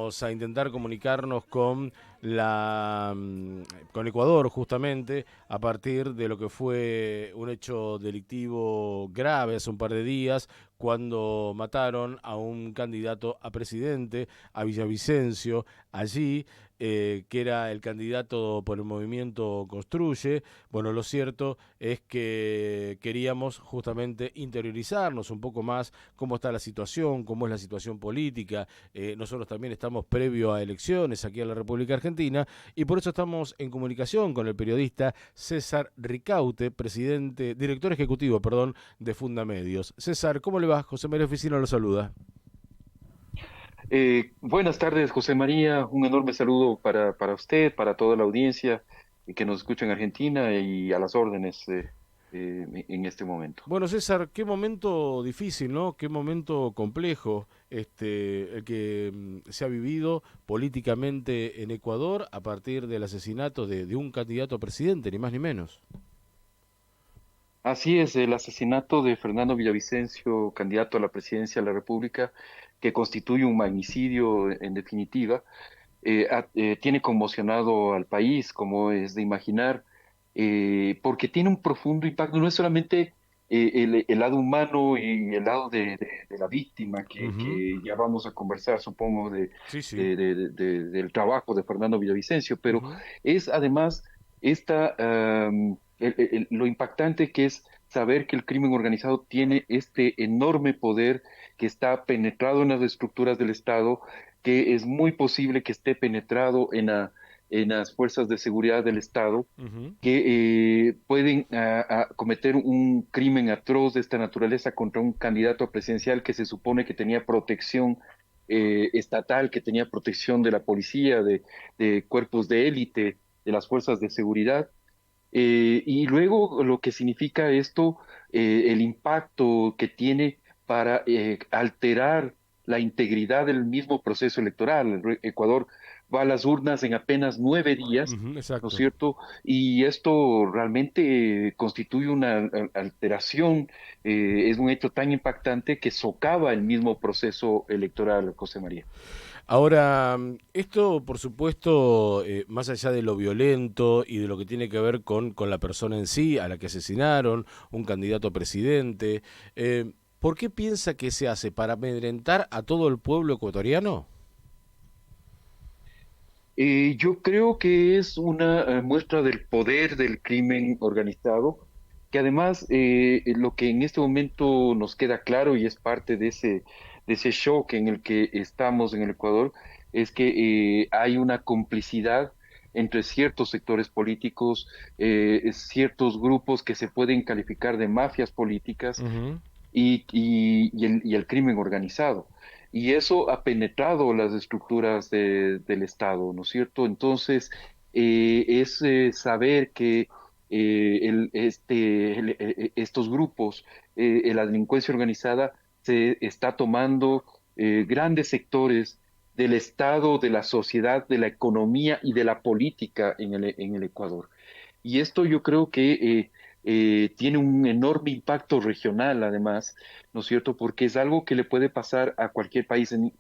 vamos a intentar comunicarnos con Ecuador justamente a partir de lo que fue un hecho delictivo grave hace un par de días cuando mataron a un candidato a presidente, a Villavicencio, allí, que era el candidato por el movimiento Construye. Bueno, lo cierto es que queríamos justamente interiorizarnos un poco más cómo está la situación, cómo es la situación política. Nosotros también estamos previo a elecciones aquí en la República Argentina y por eso estamos en comunicación con el periodista César Ricaute, director ejecutivo, perdón, de Fundamedios. César, ¿cómo le va? José María Oficina lo saluda. Buenas tardes, José María. Un enorme saludo para usted, para toda la audiencia que nos escucha en Argentina y a las órdenes en este momento. Bueno, César, qué momento difícil, ¿no? Qué momento complejo el que se ha vivido políticamente en Ecuador a partir del asesinato de un candidato a presidente, ni más ni menos. Así es, el asesinato de Fernando Villavicencio, candidato a la presidencia de la República, que constituye un magnicidio en definitiva, tiene conmocionado al país, como es de imaginar, porque tiene un profundo impacto. No es solamente el lado humano y el lado de la víctima, Ujú. que ya vamos a conversar, supongo, Sí, sí. del trabajo de Fernando Villavicencio, pero Ujú. es además lo impactante que es saber que el crimen organizado tiene este enorme poder que está penetrado en las estructuras del Estado, que es muy posible que esté penetrado en las fuerzas de seguridad del Estado, Ujú. que pueden cometer un crimen atroz de esta naturaleza contra un candidato presidencial que se supone que tenía protección estatal, que tenía protección de la policía, de cuerpos de élite, de las fuerzas de seguridad. Y luego lo que significa esto, el impacto que tiene para alterar la integridad del mismo proceso electoral. Ecuador va a las urnas en apenas 9 días, Ujú. ¿no es Exacto. cierto? Y esto realmente constituye una alteración, es un hecho tan impactante que socava el mismo proceso electoral, José María. Ahora, esto, por supuesto, más allá de lo violento y de lo que tiene que ver con la persona en sí, a la que asesinaron, un candidato a presidente, ¿por qué piensa que se hace? ¿Para amedrentar a todo el pueblo ecuatoriano? Yo creo que es una muestra del poder del crimen organizado, que además lo que en este momento nos queda claro y es parte de ese shock en el que estamos en el Ecuador, es que hay una complicidad entre ciertos sectores políticos, ciertos grupos que se pueden calificar de mafias políticas Ujú. y el crimen organizado. Y eso ha penetrado las estructuras del Estado, ¿no es cierto? Entonces, es saber que estos grupos, la delincuencia organizada, se está tomando grandes sectores del Estado, de la sociedad, de la economía y de la política en el Ecuador. Y esto yo creo que tiene un enorme impacto regional, además, ¿no es cierto? Porque es algo que le puede pasar a cualquier país. En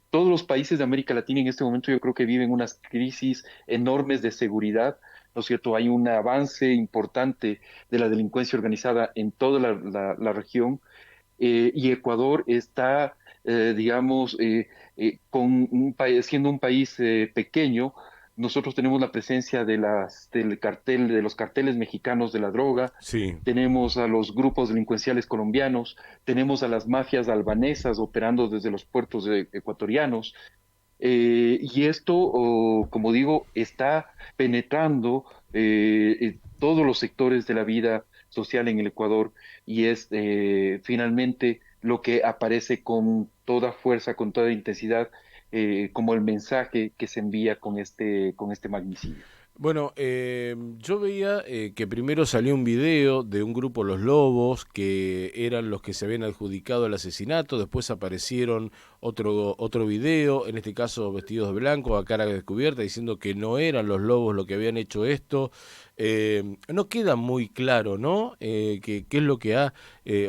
todos los países de América Latina en este momento yo creo que viven unas crisis enormes de seguridad, ¿no es cierto? Hay un avance importante de la delincuencia organizada en toda la región, y Ecuador está, digamos, siendo un país pequeño. Nosotros tenemos la presencia de los carteles mexicanos de la droga, Sí. tenemos a los grupos delincuenciales colombianos, tenemos a las mafias albanesas operando desde los puertos ecuatorianos, y esto, como digo, está penetrando todos los sectores de la vida social en el Ecuador y es finalmente lo que aparece con toda fuerza, con toda intensidad, como el mensaje que se envía con este magnicidio. Bueno, yo veía que primero salió un video de un grupo Los Lobos, que eran los que se habían adjudicado el asesinato, después aparecieron otro video, en este caso vestidos de blanco, a cara descubierta, diciendo que no eran los Lobos los que habían hecho esto. No queda muy claro, ¿no? Qué es lo que ha,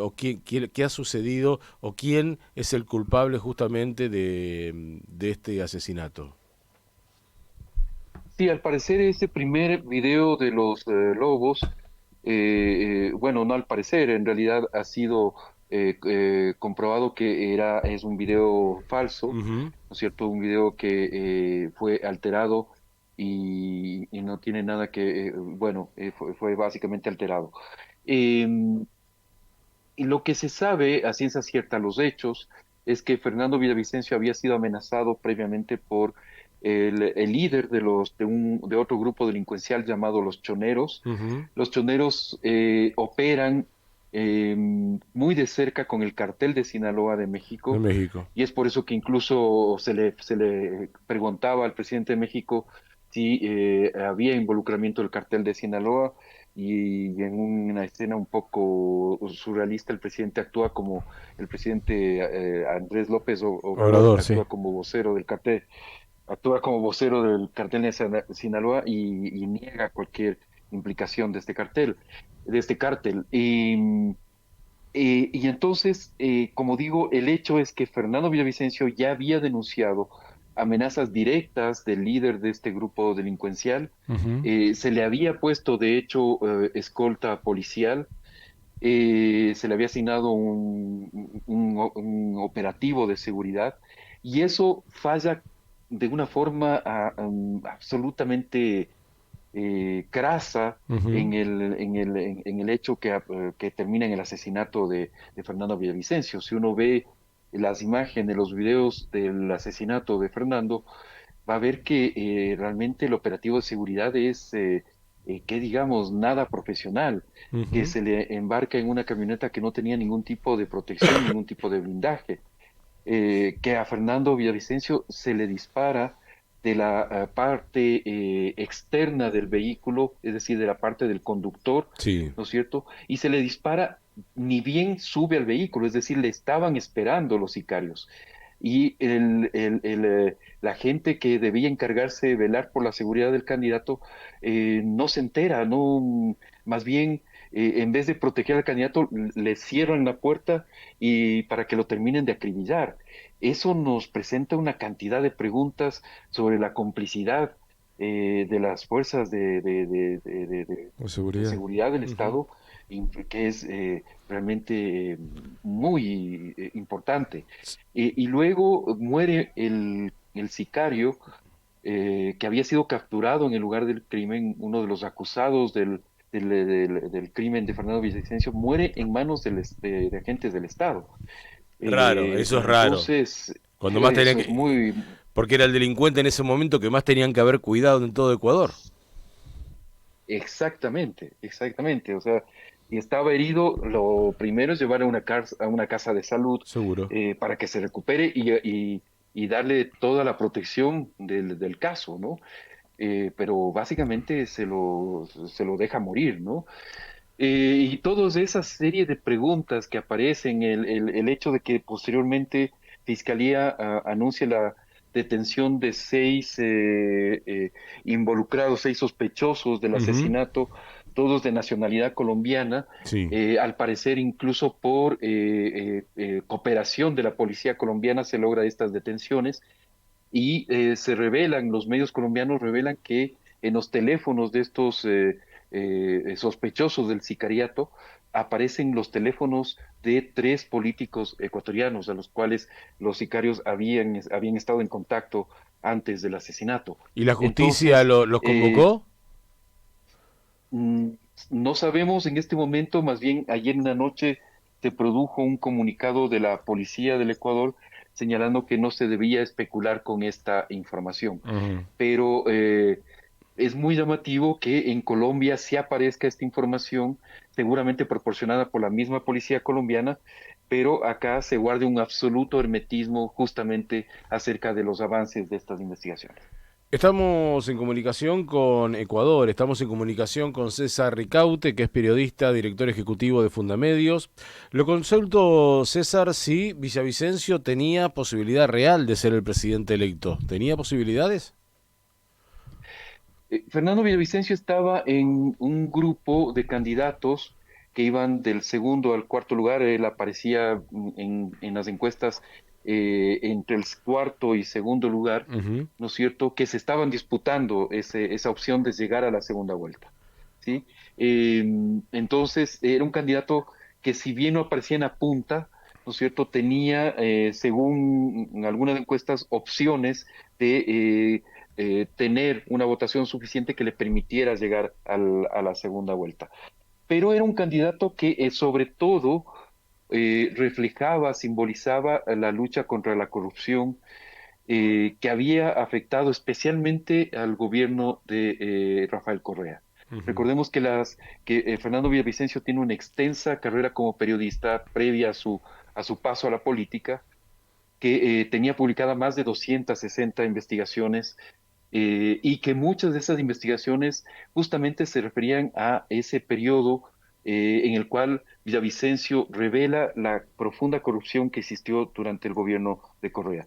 o qué ha sucedido, o quién es el culpable justamente de este asesinato. Sí, al parecer ese primer video de los lobos, bueno, no al parecer, en realidad ha sido comprobado que es un video falso, Ujú. ¿no es cierto? Un video que fue alterado y no tiene nada que, bueno, fue básicamente alterado. Y lo que se sabe a ciencia cierta, los hechos, es que Fernando Villavicencio había sido amenazado previamente por el líder de otro grupo delincuencial llamado los Choneros. Ujú. Los Choneros operan muy de cerca con el cartel de Sinaloa de De México, México. y es por eso que incluso se le preguntaba al presidente de México si había involucramiento del cartel de Sinaloa, y en una escena un poco surrealista el presidente actúa como el presidente Andrés López Obrador Obrador, sí. actúa como vocero del cartel, de Sinaloa, y niega cualquier implicación de este cartel, de este cártel. Y entonces, como digo, el hecho es que Fernando Villavicencio ya había denunciado amenazas directas del líder de este grupo delincuencial. Ujú. Se le había puesto, de hecho, escolta policial. Se le había asignado un operativo de seguridad, y eso falla de una forma absolutamente crasa Ujú. en el hecho que termina en el asesinato de Fernando Villavicencio. Si uno ve las imágenes, los videos del asesinato de Fernando, va a ver que realmente el operativo de seguridad es, que digamos, nada profesional, que Ujú. se le embarca en una camioneta que no tenía ningún tipo de protección, ningún tipo de blindaje, que a Fernando Villavicencio se le dispara de la parte externa del vehículo, es decir, de la parte del conductor, Sí. ¿no es cierto? Y se le dispara ni bien sube al vehículo, es decir, le estaban esperando los sicarios. Y la gente que debía encargarse de velar por la seguridad del candidato no se entera, no, más bien, en vez de proteger al candidato, le cierran la puerta y para que lo terminen de acribillar. Eso nos presenta una cantidad de preguntas sobre la complicidad de las fuerzas Con de seguridad. seguridad del Ujú. Estado, que es realmente muy importante. Y luego muere el sicario que había sido capturado en el lugar del crimen, uno de los acusados del crimen de Fernando Villavicencio, muere en manos de agentes del Estado. Raro, eso es Y raro. entonces, Cuando más tenían eso es que... muy Porque era el delincuente en ese momento que más tenían que haber cuidado en todo Ecuador. exactamente, exactamente. O sea, y estaba herido, lo primero es llevar a una casa de salud Seguro. para que se recupere y darle toda la protección del caso, ¿no? Pero básicamente se lo deja morir, ¿no? Y todas esas serie de preguntas que aparecen, el hecho de que posteriormente Fiscalía anuncie la detención de seis involucrados, seis sospechosos del Ujú. asesinato, todos de nacionalidad colombiana, Sí. al parecer incluso por cooperación de la policía colombiana se logra estas detenciones, y los medios colombianos revelan que en los teléfonos de estos sospechosos del sicariato aparecen los teléfonos de tres políticos ecuatorianos a los cuales los sicarios habían estado en contacto antes del asesinato. ¿Y la justicia Entonces, los eh, convocó? Mm, no sabemos en este momento, más bien ayer en la noche se produjo un comunicado de la policía del Ecuador señalando que no se debía especular con esta información. Ujú. Pero es muy llamativo que en Colombia sí aparezca esta información, seguramente proporcionada por la misma policía colombiana, pero acá se guarde un absoluto hermetismo justamente acerca de los avances de estas investigaciones. Estamos en comunicación con Ecuador, estamos en comunicación con César Ricaute, que es periodista, director ejecutivo de Fundamedios. Lo consulto, César, si Villavicencio tenía posibilidad real de ser el presidente electo. ¿Tenía posibilidades? Fernando Villavicencio estaba en un grupo de candidatos que iban del segundo al cuarto lugar. Él aparecía en las encuestas entre el cuarto y segundo lugar, Ujú. ¿no es cierto?, que se estaban disputando esa opción de llegar a la segunda vuelta, ¿sí? Eh, entonces, era un candidato que si bien no aparecía en la punta, ¿no es cierto?, tenía, según algunas encuestas, opciones de tener una votación suficiente que le permitiera llegar a la segunda vuelta. Pero era un candidato que sobre todo reflejaba, simbolizaba la lucha contra la corrupción que había afectado especialmente al gobierno de Rafael Correa. Ujú. Recordemos que Fernando Villavicencio tiene una extensa carrera como periodista previa a su paso a la política, que tenía publicada más de 260 investigaciones y que muchas de esas investigaciones justamente se referían a ese periodo en el cual Villavicencio revela la profunda corrupción que existió durante el gobierno de Correa.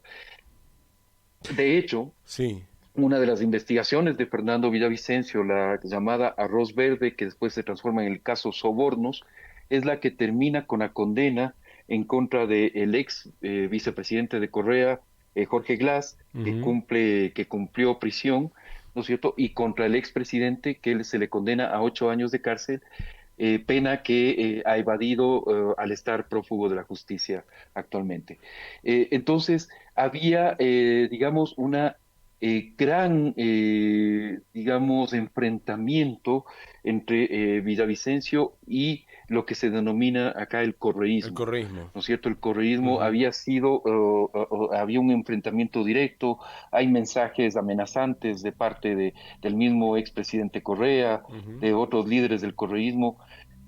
De hecho, Sí. una de las investigaciones de Fernando Villavicencio, la llamada Arroz Verde, que después se transforma en el caso Sobornos, es la que termina con la condena en contra del ex vicepresidente de Correa, Jorge Glass, Ujú. que cumplió prisión, ¿no es cierto? Y contra el expresidente, que se le condena a 8 años de cárcel, pena que ha evadido al estar prófugo de la justicia actualmente. Entonces, había, digamos, una gran, digamos, enfrentamiento entre Villavicencio y lo que se denomina acá el El correísmo. correísmo. ¿No es cierto? El correísmo Ujú. había sido, había un enfrentamiento directo, hay mensajes amenazantes de parte del mismo expresidente Correa, Ujú. de otros líderes del correísmo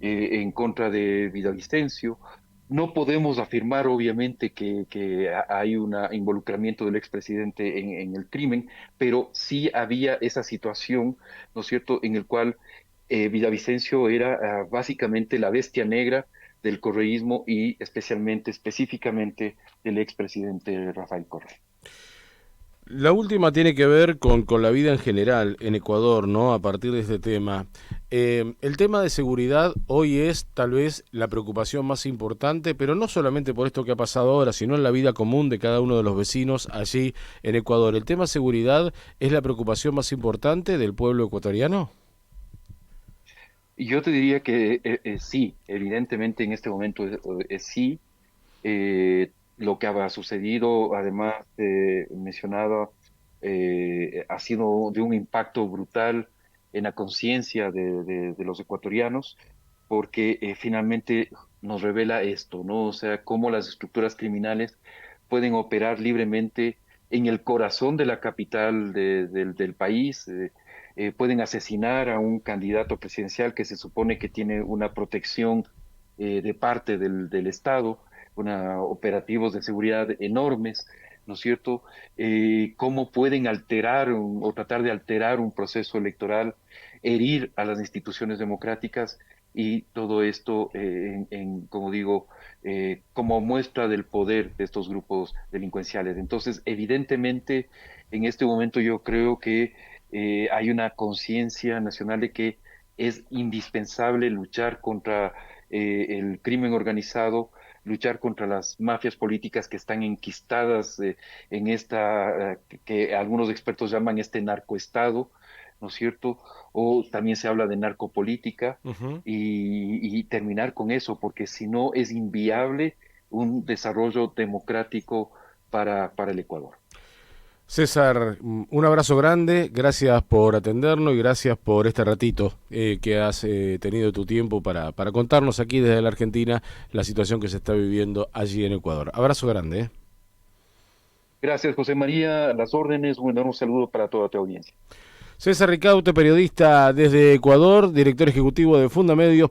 en contra de Villavicencio. No podemos afirmar, obviamente, que hay un involucramiento del expresidente en el crimen, pero sí había esa situación, ¿no es cierto?, en el cual Villavicencio era básicamente la bestia negra del correísmo y específicamente del expresidente Rafael Correa. La última tiene que ver con la vida en general en Ecuador, ¿no? A partir de este tema. El tema de seguridad hoy es tal vez la preocupación más importante, pero no solamente por esto que ha pasado ahora, sino en la vida común de cada uno de los vecinos allí en Ecuador. ¿El tema seguridad es la preocupación más importante del pueblo ecuatoriano? Y yo te diría que sí, evidentemente en este momento sí. Lo que ha sucedido, además mencionado, ha sido de un impacto brutal en la conciencia de los ecuatorianos, porque finalmente nos revela esto, ¿no? O sea, cómo las estructuras criminales pueden operar libremente en el corazón de la capital del país. Pueden asesinar a un candidato presidencial que se supone que tiene una protección de parte del Estado, operativos de seguridad enormes, ¿no es cierto? Cómo pueden alterar o tratar de alterar un proceso electoral, herir a las instituciones democráticas y todo esto, como digo, como muestra del poder de estos grupos delincuenciales. Entonces, evidentemente, en este momento yo creo que hay una conciencia nacional de que es indispensable luchar contra el crimen organizado, luchar contra las mafias políticas que están enquistadas en que algunos expertos llaman este narcoestado, ¿no es cierto? O también se habla de narcopolítica Ujú. y terminar con eso, porque si no es inviable un desarrollo democrático para el Ecuador. César, un abrazo grande, gracias por atendernos y gracias por este ratito que has tenido tu tiempo para contarnos aquí desde la Argentina la situación que se está viviendo allí en Ecuador. Abrazo grande. Gracias, José María. Las órdenes, un enorme saludo para toda tu audiencia. César Ricaute, periodista desde Ecuador, director ejecutivo de Fundamedios.